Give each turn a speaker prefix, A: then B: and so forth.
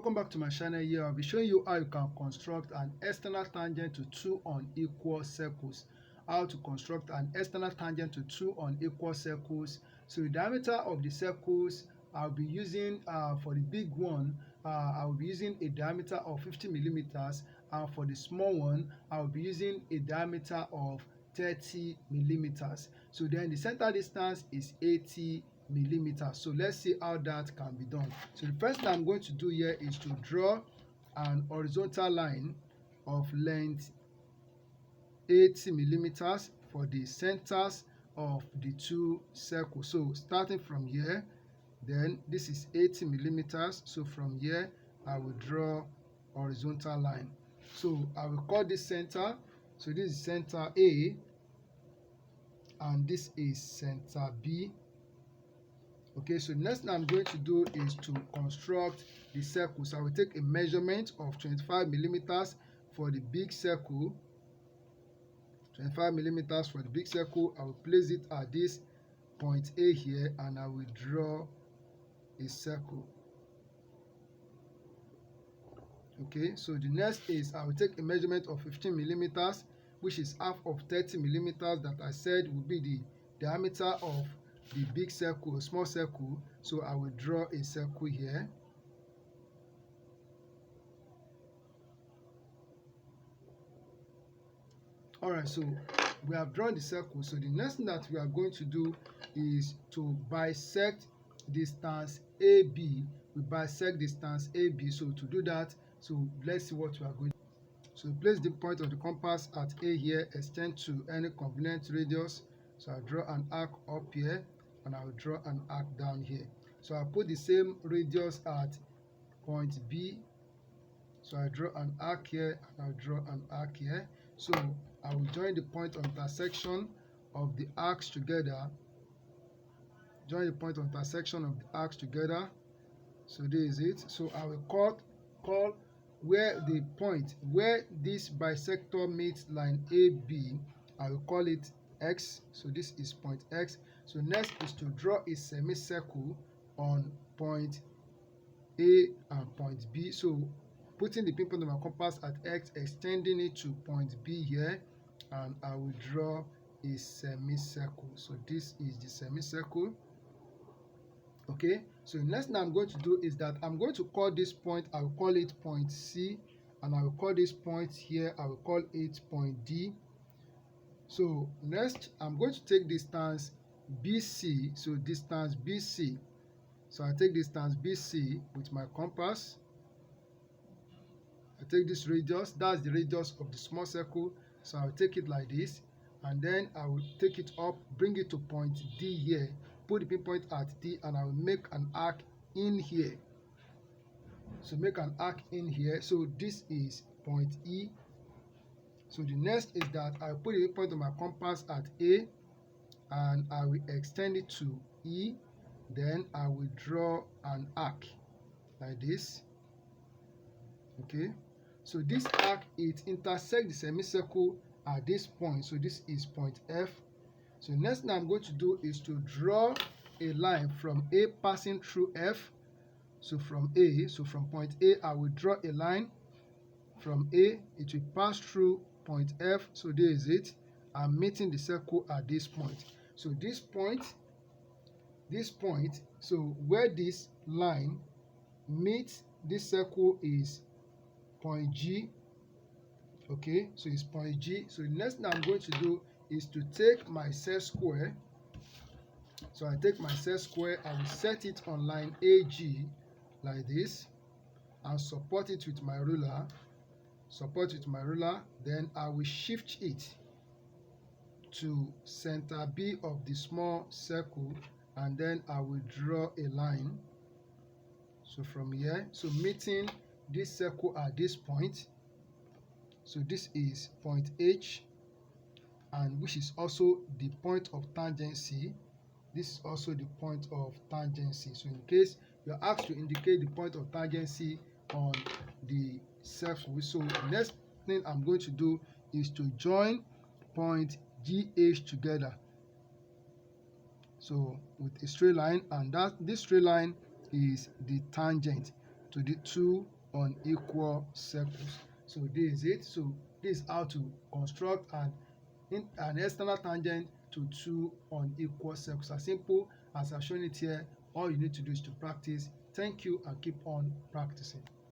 A: Welcome back to my channel. Here I'll be showing you how you can construct an external tangent to two unequal circles. How to construct an external tangent to two unequal circles. So the diameter of the circles I'll be using for the big one, I'll be using a diameter of 50 millimeters, and for the small one I'll be using a diameter of 30 millimeters. So then the center distance is 80 millimeters. So let's see how that can be done. So the first thing I'm going to do here is to draw an horizontal line of length 80 millimeters for the centers of the two circles. So starting from here, then this is 80 millimeters. So from here I will draw horizontal line. So I will call this center. So this is center A and this is center B. Okay, so next thing I'm going to do is to construct the circle. So I will take a measurement of 25 millimeters for the big circle. 25 millimeters for the big circle. I will place it at this point A here and I will draw a circle. Okay, so the next is I will take a measurement of 15 millimeters, which is half of 30 millimeters that I said will be the diameter of the big circle, a small circle. So I will draw a circle here. Alright, so we have drawn the circle. So the next thing that we are going to do is to bisect distance AB. We bisect distance AB. So to do that, so let's see what we are going to do. So place the point of the compass at A here, extend to any convenient radius. So I'll draw an arc up here and I will draw an arc down here. So I'll put the same radius at point B. So I draw an arc here and I'll draw an arc here. So I will join the point of intersection of the arcs together. Join the point of intersection of the arcs together. So this is it. So I will call where the point where this bisector meets line AB, I will call it X. So this is point X. So next is to draw a semicircle on point A and point B. So putting the pinpoint of my compass at X, extending it to point B here, and I will draw a semicircle. So this is the semicircle. Okay, so the next thing I'm going to do is that I'm going to call this point, I will call it point C, and I will call this point here, I will call it point D. So next I'm going to take distance BC. So distance BC. So I take distance BC with my compass. I take this radius, that's the radius of the small circle. So I'll take it like this, and then I will take it up, bring it to point D here, put the pinpoint at D, and I will make an arc in here. So make an arc in here. So this is point E. So the next is that I put the point of my compass at A and I will extend it to E. Then I will draw an arc like this. Okay, so this arc, it intersects the semicircle at this point. So this is point F. So next thing I'm going to do is to draw a line from A passing through F. So from A, so from point A, I will draw a line from A. It will pass through point F. So there is it. I'm meeting the circle at this point. So this point, so where this line meets this circle is point G. Okay, so it's point G. So the next thing I'm going to do is to take my set square. So I take my set square, I will set it on line AG like this and support it with my ruler. Then I will shift it to center B of the small circle, and then I will draw a line. So from here, so meeting this circle at this point. So this is point H, and which is also the point of tangency. This is also the point of tangency. So in case you're asked to indicate the point of tangency on the circle, so the next thing I'm going to do is to join point GH together. So with a straight line, and this straight line is the tangent. to the two unequal circles. So this is it. So this is how to construct an external tangent to two unequal circles. As simple as I've shown it here. All you need to do is to practice. Thank you and keep on practicing.